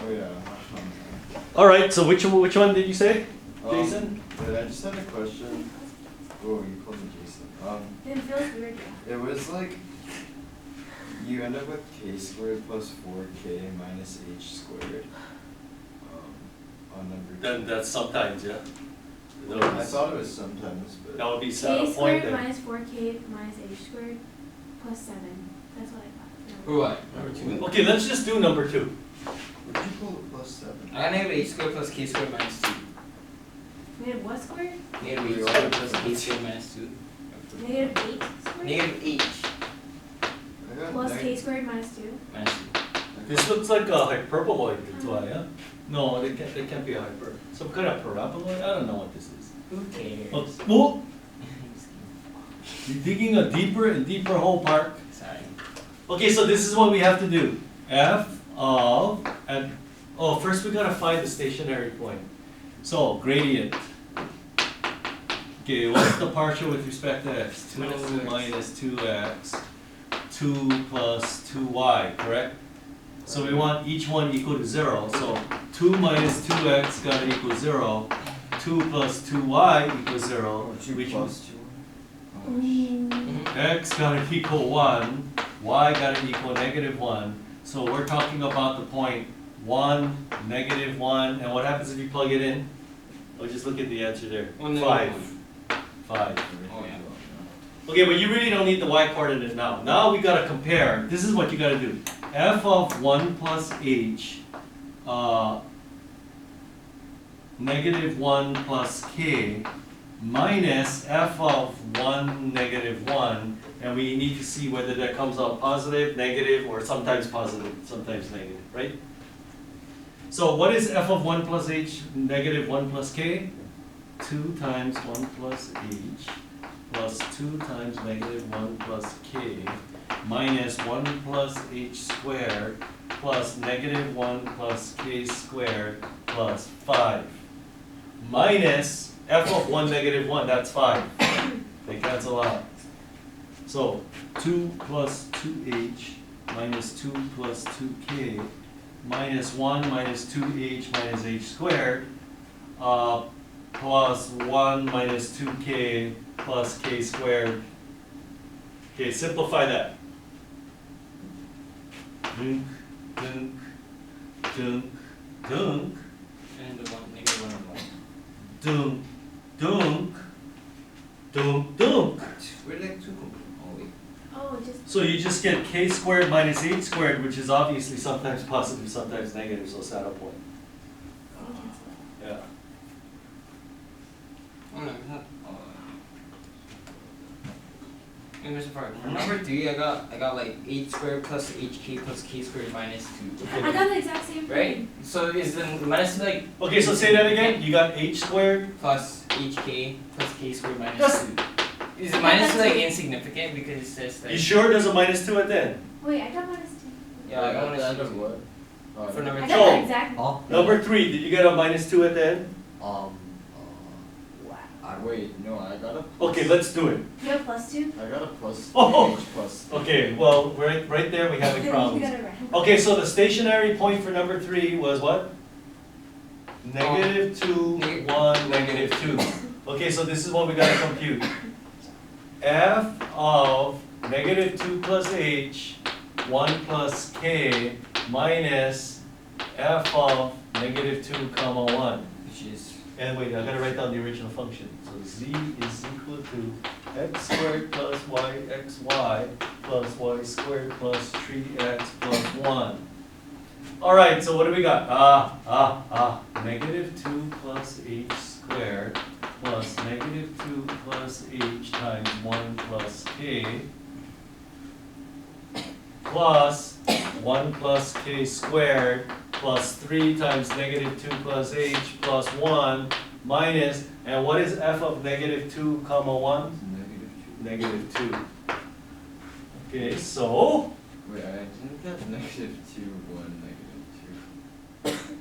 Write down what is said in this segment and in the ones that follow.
Oh yeah. Alright, so which one did you say, Jason? Wait, I just had a question. Oh, you called me Jason. It feels weird. It was like you end up with k squared plus 4k minus h squared. On number 2. Then that's sometimes, yeah. I thought it was sometimes, but That would be K saddle point squared then. minus 4k minus h squared plus 7. That's what I thought. For what? Number 2? Okay, let's just do number 2. what did you call it plus 7? I got negative h squared plus k squared minus 2. Negative what squared? Negative h squared plus k squared minus 2. Negative 8 squared? Negative h I got Plus k squared minus 2. minus 2. This looks like a hyperboloid, that's why, yeah? No, it can't be a hyper. Some kind of paraboloid? I don't know what this is. Who cares? Oh, well, you're digging a deeper and deeper hole, Park. Sorry. Okay, so this is what we have to do. F of, and, first we gotta find the stationary point. So, gradient. Okay, what's the partial with respect to x? 2 minus 2x, 2 plus 2y, correct? So we want each one equal to 0. So 2 minus 2x gotta equal 0. 2 plus 2y equals 0. Which plus 2. x gotta equal 1. Y gotta equal negative 1. So we're talking about the point 1, negative 1. And what happens if you plug it in? Oh, just look at the answer there. 5. 5. Oh yeah. Okay, but you really don't need the y coordinate now. Now we gotta compare. This is what you gotta do. F of 1 plus h, negative 1 plus k, minus f of 1, negative 1, and we need to see whether that comes out positive, negative, or sometimes positive, sometimes negative, right? So what is f of 1 plus h, negative 1 plus k? 2 times 1 plus h, plus 2 times negative 1 plus k, minus 1 plus h squared, plus negative 1 plus k squared, plus 5. Minus f of 1, negative 1, that's 5. They cancel out. So 2 plus 2h, minus 2 plus 2k, minus 1 minus 2h minus h squared, plus 1 minus 2k plus k squared. Okay, simplify that. Dunk, dunk, dunk, dunk, And the 1, negative 1 and 1. dunk, dunk, dunk, dunk. We're like 2 complete. Oh wait. Oh, just. So you just get k squared minus h squared, which is obviously sometimes positive, sometimes negative, so saddle point. Yeah. Oh no, it's not. Mr. Park, for number 3, I got like h squared plus hk plus k squared minus 2. I got the exact same thing. Right? So is the minus 2 like Okay, so say that again. You got h squared. plus hk plus k squared minus Yes. 2? Is the minus 2 like insignificant because it says that? You sure there's a minus 2 at the end? Wait, I got minus 2. Yeah, I got the end minus of 2. what? For number I 3. got So- the exact. Number 3, did you get a minus 2 at the end? Wait, no, I got a plus. Okay, let's do it. You have plus 2? I got a plus. Oh. H plus. Okay, well, right there we have a You problem. got it right. Okay, so the stationary point for number 3 was what? Negative 2, 1, negative 2. Okay, so this is what we gotta compute. F of negative 2 plus h, 1 plus k, minus f of negative 2 comma 1. Which is And wait, I gotta write down the original function. So z is equal to x squared plus yxy plus y squared plus 3x plus 1. Alright, so what do we got? Negative 2 plus h squared plus negative 2 plus h times 1 plus k plus 1 plus k squared plus 3 times negative 2 plus h plus 1 minus, and what is f of negative 2 comma 1? Negative 2. Negative 2. Okay, so, Wait, I didn't get negative 2, 1, negative 2.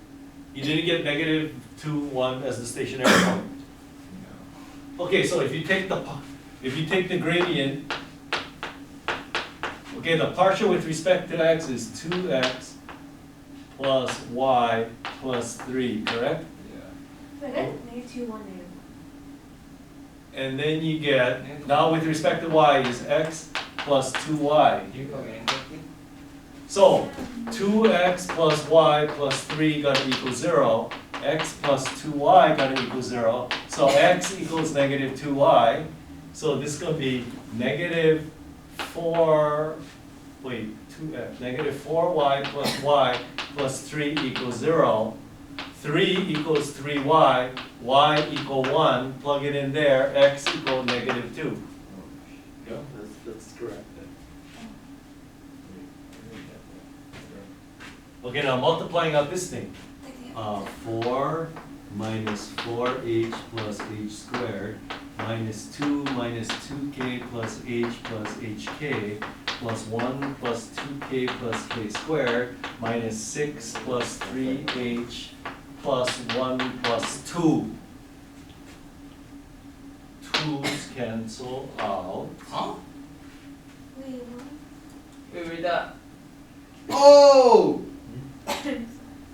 you didn't get negative 2, 1 as the stationary point. No. Okay, so if you take the gradient, okay, the partial with respect to x is 2x plus y plus 3, correct? Yeah. So I got negative 2, 1, negative 1. And then you get, now with respect to y is x plus 2y. Did you plug it in correctly? So 2x plus y plus 3 gotta equal 0. X plus 2y gotta equal 0. So x equals negative 2y. So this is gonna be negative 4, wait, 2x, negative 4y plus y plus 3 equals 0. 3 equals 3y, y equal 1, plug it in there, x equal negative 2. Yeah, that's correct then. Okay, now multiplying out this thing. 4 minus 4h plus h squared minus 2 minus 2k plus h plus hk plus 1 plus 2k plus k squared minus 6 plus 3h plus 1 plus 2. 2's cancel out. Huh? Wait, what? Wait, read that. Oh!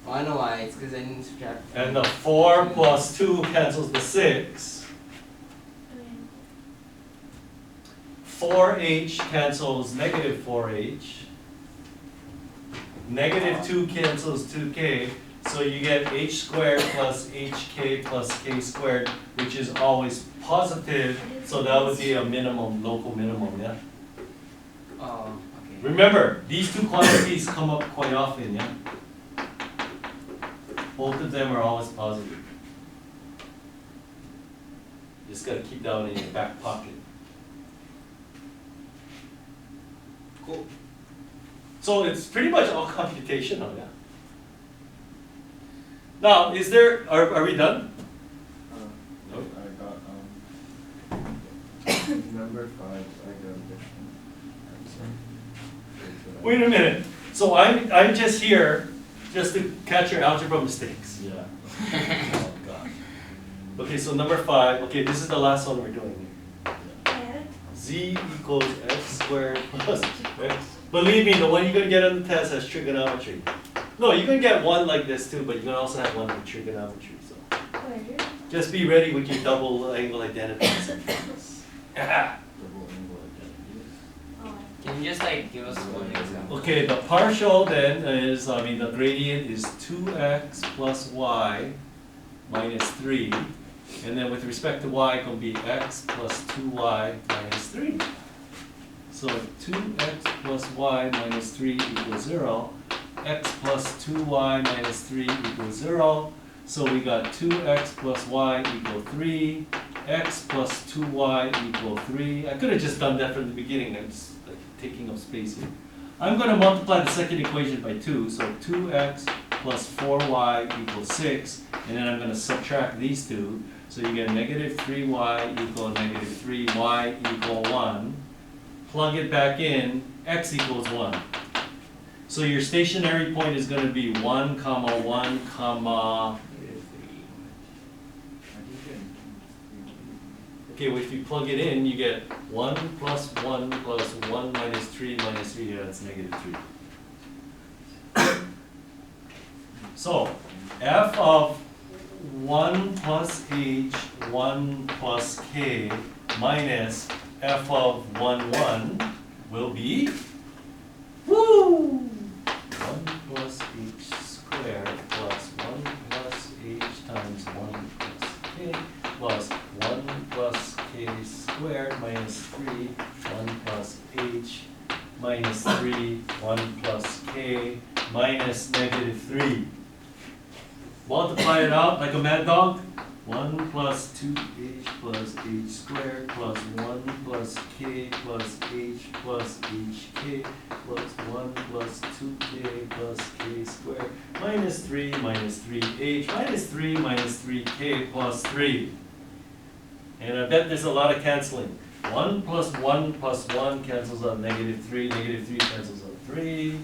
Oh, I know why. It's because I didn't subtract. And the 4 plus 2 cancels the 6. 4h cancels negative 4h. Negative 2 cancels 2k. So you get h squared plus hk plus k squared, which is always positive. So that would be a minimum, local minimum, yeah? Oh, okay. Remember, these two quantities come up quite often, yeah? Both of them are always positive. Just gotta keep that one in your back pocket. Cool. So it's pretty much all computational, yeah? Now, is there, are we done? Nope. I got, number 5, I got addition. Wait a minute. So I'm just here just to catch your algebra mistakes. Yeah. Oh gosh. Okay, so number 5. Okay, this is the last one we're doing here. Yeah. Z equals x squared plus x. Believe me, the one you're gonna get on the test has trigonometry. No, you're gonna get one like this too, but you're gonna also have one with trigonometry. So Where? just be ready with your double angle identities. Double angle identities. Oh, Can you just like give us one example? Okay, the partial then is, the gradient is 2x plus y minus 3. And then with respect to y, it's going to be x plus 2y minus 3. So 2x plus y minus 3 equals 0. X plus 2y minus 3 equals 0. So we got 2x plus y equal 3. X plus 2y equal 3. I could have just done that from the beginning. I'm just like taking up space here. I'm going to multiply the second equation by 2. So 2x plus 4y equals 6. And then I'm going to subtract these two. So you get negative 3y equal negative 3y equal 1. Plug it back in, x equals 1. So your stationary point is going to be 1, comma 1, comma... Okay, well, if you plug it in, you get 1 plus 1 plus 1 minus 3 minus 3, yeah, that's negative 3. So, f of 1 plus h, 1 plus k, minus f of 1, 1 will be, woo! 1 plus h squared plus 1 plus h times 1 plus k plus 1 plus k squared minus 3, 1 plus h minus 3, 1 plus k minus negative 3. Multiply it out like a mad dog. 1 plus 2h plus h squared plus 1 plus k plus h plus hk plus 1 plus 2k plus k squared minus 3 minus 3h minus 3 minus 3k plus 3. And I bet there's a lot of canceling. 1 plus 1 plus 1 cancels out negative 3, negative 3 cancels out 3.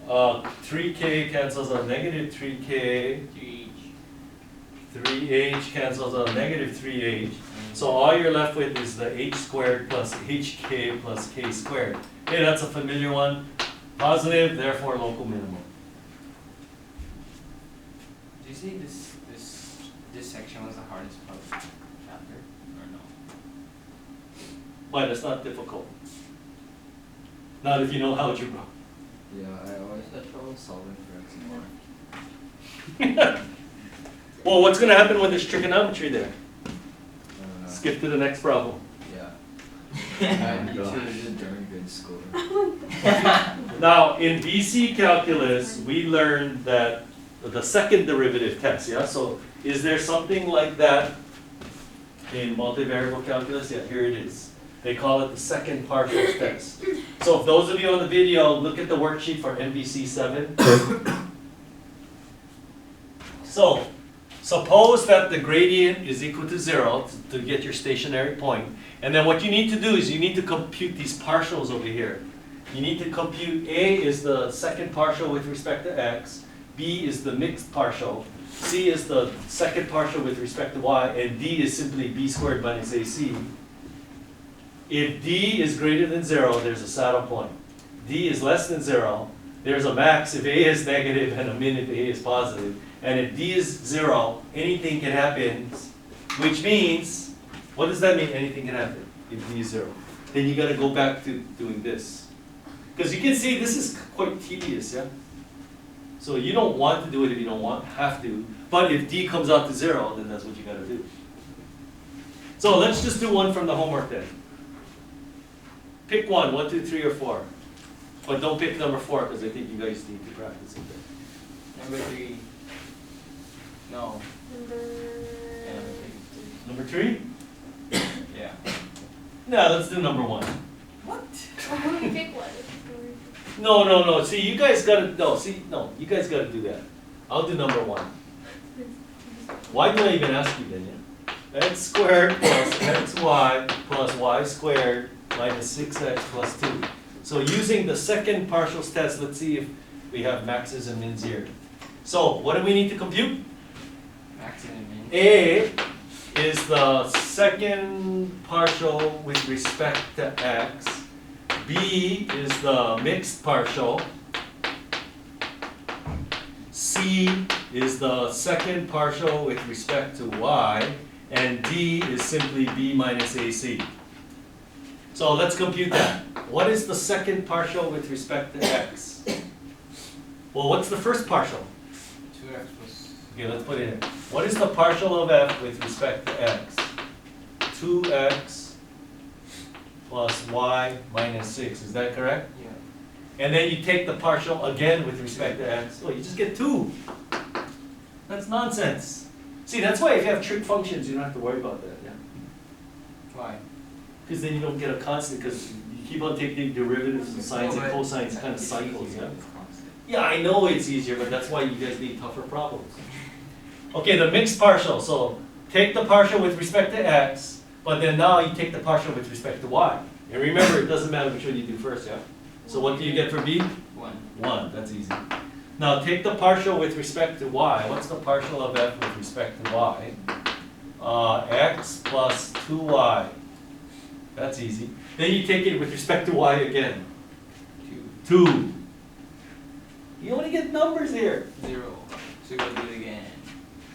3k cancels out negative 3k. 3h cancels out negative 3h. So all you're left with is the h squared plus hk plus k squared. Okay, that's a familiar one. Positive, therefore local minimum. Did you say this section was the hardest part of the chapter, or no? But it's not difficult. Not if you know algebra. Yeah, I always had trouble solving for X bar. Well, what's gonna happen when there's trigonometry there? I don't know. Skip to the next problem. Yeah. I should have did during good school. Now, in BC calculus, we learned that the second derivative test, yeah? So is there something like that in multivariable calculus? Yeah, here it is. They call it the second partial test. So if those of you on the video, look at the worksheet for MVC 7. So, suppose that the gradient is equal to 0 to get your stationary point. And then what you need to do is you need to compute these partials over here. You need to compute A is the second partial with respect to x, B is the mixed partial, C is the second partial with respect to y, and D is simply b squared minus AC. If D is greater than 0, there's a saddle point. D is less than 0, there's a max if A is negative and a min if A is positive. And if D is 0, anything can happen, which means, what does that mean, anything can happen if D is 0? Then you gotta go back to doing this. Because you can see this is quite tedious, yeah? So you don't want to do it if you don't have to. But if D comes out to 0, then that's what you gotta do. So let's just do one from the homework then. Pick one, 1, 2, 3, or 4. But don't pick number 4 because I think you guys need to practice it. Number 3. No. Yeah, Number 3? Yeah. No, let's do number 1. What? Oh, you pick one. No. See, you guys gotta, you guys gotta do that. I'll do number 1. Why do I even ask you then, yeah? X squared plus xy plus y squared minus 6x plus 2. So using the second partials test, let's see if we have maxes and mins here. So what do we need to compute? Max and min. A is the second partial with respect to x. B is the mixed partial. C is the second partial with respect to y. And D is simply b minus AC. So let's compute that. What is the second partial with respect to x? Well, what's the first partial? 2x plus. Okay, let's put it in. What is the partial of f with respect to x? 2x plus y minus 6. Is that correct? Yeah. And then you take the partial again with respect to x. Oh, you just get 2. That's nonsense. See, that's why if you have trig functions, you don't have to worry about that. Yeah? Why? Because then you don't get a constant, because you keep on taking derivatives and sines and Well, but cosines, kind of it's cycles, easier yeah? with constant. Yeah, I know it's easier, but that's why you guys need tougher problems. Okay, the mixed partial. So take the partial with respect to x, but then now you take the partial with respect to y. And remember, it doesn't matter which one you do first, yeah? So what do you get for b? 1. 1, that's easy. Now take the partial with respect to y. What's the partial of f with respect to y? X plus 2y. That's easy. Then you take it with respect to y again. 2. 2. You only get numbers here. 0. So you gotta do it again.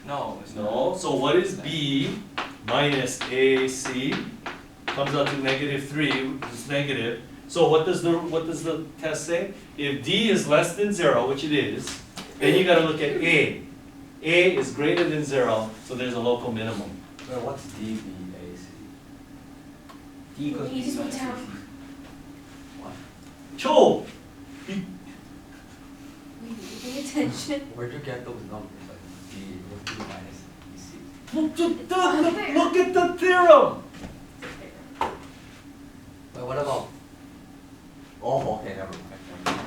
No, it's No, so what is b minus AC? Comes out to -3, which is negative. So what does the test say? If d is less than 0, which it is, then you gotta look at a. A is greater than 0, so there's a local minimum. Well, what's DBAC? D equals You B just minus went down. AC. Cho! Pay attention. Where'd you get those numbers? Like D minus BC? Look at the theorem! But what about? Oh, okay, never mind.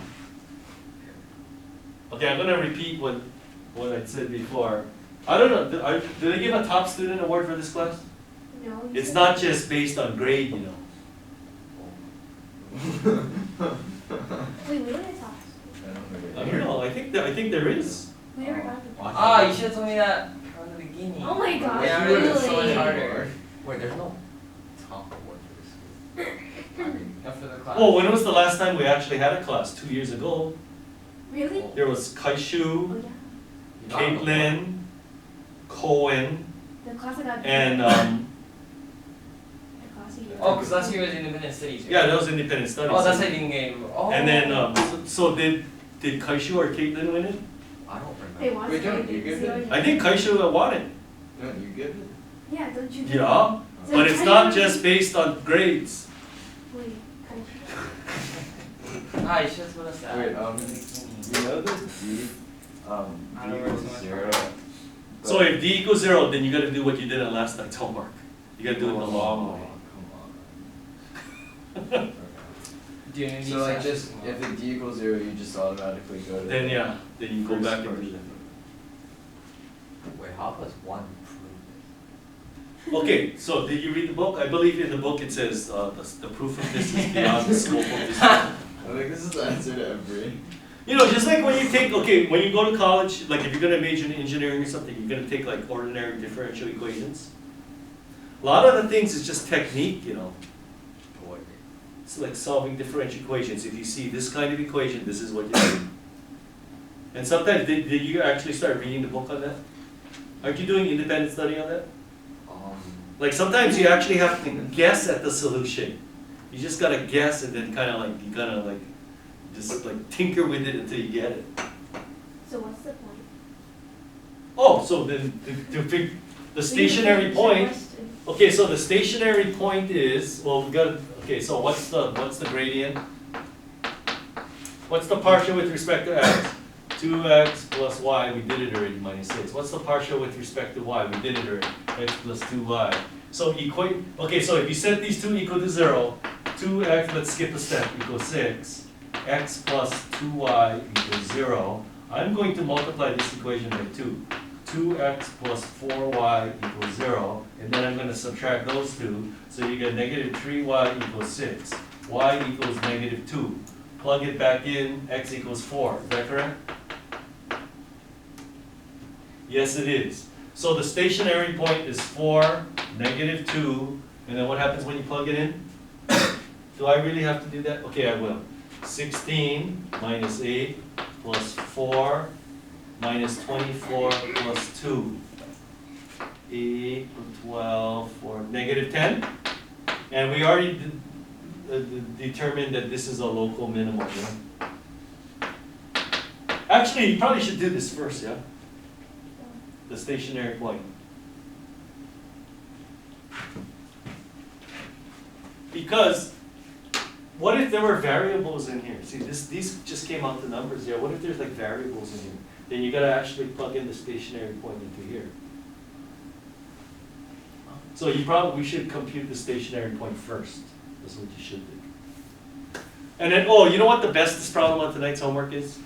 Okay, I'm gonna repeat what I said before. I don't know, do they give a top student award for this class? No. you It's said- not just based on grade, you know. Wait, we don't talk. I don't know, I think there is. We never got the. Ah, you should have told me that from the beginning. Oh my gosh, Yeah, it was so much really? harder. Wait, there's no top award for this school. I mean, Not for the class. Oh, when was the last time we actually had a class? 2 years ago. Really? There was Oh Kaishu, yeah. Caitlin, Cohen, The class I got. and The class you Oh, because last year was independent studies. Right? yeah, that was independent studies. Oh, that's why I didn't get. Oh. And then so did Kaishu or Caitlin win it? I don't remember. They want Wait, to don't do you it, give so it? I think Kaishu won it. Don't you give it? Yeah, don't you? Yeah, So but it's I not don't- just based on grades. Wait, Ah, you should have told us that. Wait, you know the D, I D don't remember equals so much 0. So if D equals 0, then you gotta do what you did on last night's homework. You gotta do it the long way. Come on. Do you need So like sections just, tomorrow? if the D equals 0, you just automatically go to. Then yeah, then you go First back and part. do that. Wait, how does one prove Okay, so did you read the book? I believe in the book it says the proof of this is beyond the scope of this. I'm like, this is the answer to every. You know, just like when you take, okay, when you go to college, like if you're gonna major in engineering or something, you're gonna take like ordinary differential equations. A lot of the things is just technique, you know. this? Boy. It's like solving differential equations. If you see this kind of equation, this is what you do. And sometimes, did you actually start reading the book on that? Aren't you doing independent study on that? Like sometimes you actually have to guess at the solution. You just gotta guess and then kinda like, you gotta like, just like tinker with it until you get it. so what's the point? Oh, so then, the stationary point, okay, so the stationary point is, well, we got, okay, so what's the gradient? What's the partial with respect to x? 2x plus y, we did it already, minus 6. What's the partial with respect to y? We did it already, x plus 2y. So equate, okay, so if you set these two equal to 0, 2x, let's skip a step, equals 6. X plus 2y equals 0. I'm going to multiply this equation by 2. 2x plus 4y equals 0. And then I'm going to subtract those two. So you get negative 3y equals 6. Y equals negative 2. Plug it back in, x equals 4. Is that correct? Yes, it is. So the stationary point is 4, negative 2. And then what happens when you plug it in? Do I really have to do that? Okay, I will. 16 minus 8 plus 4 minus 24 plus 2. 8 plus 12 for negative 10. And we already determined that this is a local minimum, yeah? Actually, you probably should do this first, yeah? The stationary point. Because what if there were variables in here? See, these just came out the numbers here. What if there's like variables in here? Then you gotta actually plug in the stationary point into here. So we should compute the stationary point first. That's what you should do. And then, oh, you know what the bestest problem on tonight's homework is?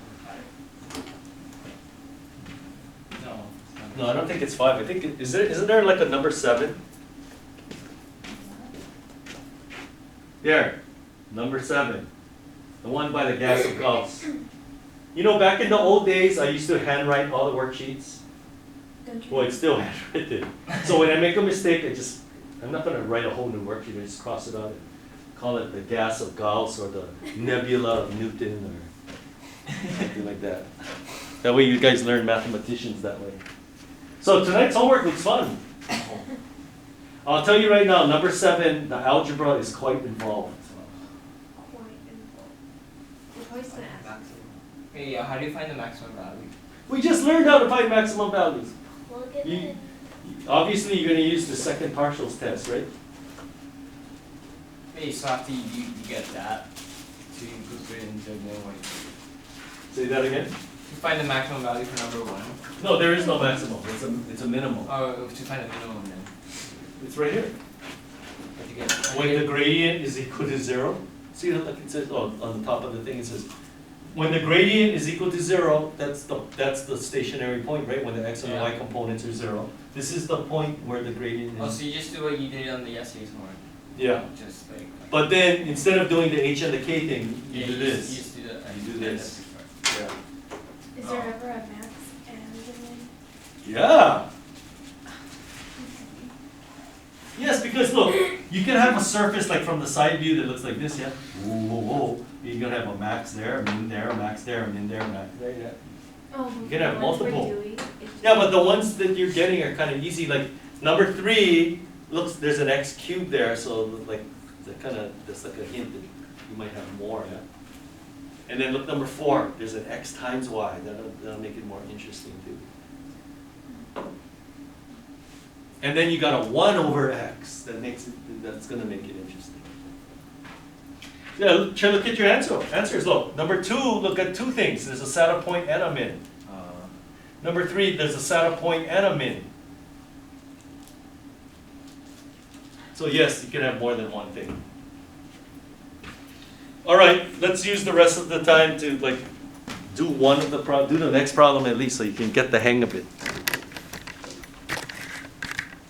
No, I don't think it's 5. I think, isn't there like a number 7? There, number 7. The one by the gas of Gauss. You know, back in the old days, I used to handwrite all the worksheets. Don't you? Well, it's still handwritten. So when I make a mistake, I'm not gonna write a whole new worksheet, I just cross it out and call it the gas of Gauss or the nebula of Newton or something like that. That way you guys learn mathematicians that way. So tonight's homework looks fun. I'll tell you right now, number 7, the algebra is quite involved. Quite involved. The poison ask. Hey, how do you find the maximum value? We just learned how to find maximum values. Plug it You- in. Obviously, you're gonna use the second partials test, right? Hey, so after you get that, so you put it into the one. Say that again? To find the maximum value for number 1. No, there is no maximum, it's a minimum. Oh, to find the minimum then. It's right here. What you get? When the gradient is equal to 0, see that like it says, oh, on the top of the thing it says, when the gradient is equal to 0, that's the stationary point, right? When the x and the y Yeah. components are 0. This is the point where the gradient Oh, is. so you just do what you did on the yesterday's homework. Yeah. Just like. But then instead of doing the h and the k thing, you Yeah, do You this. just do that. You do this. Yeah. Is there ever a max and then? Yeah. Yes, because look, you can have a surface like from the side view that looks like this, yeah? Whoa, whoa, whoa. You're gonna have a max there, a min there, a max there, a min there, a max there, yeah. Oh, You can have the ones we're multiple. doing, it's just- Yeah, but the ones that you're getting are kind of easy, like number 3, looks, there's an x cubed there, so like, that's like a hint that you might have more, yeah? And then look number 4, there's an x times y, that'll make it more interesting too. And then you got a 1 over x, that's gonna make it interesting. Yeah, try to look at your answers, look, number 2, look at 2 things, there's a saddle point and a min. Number 3, there's a saddle point and a min. So yes, you can have more than one thing. All right, let's use the rest of the time to like do the next problem at least so you can get the hang of it.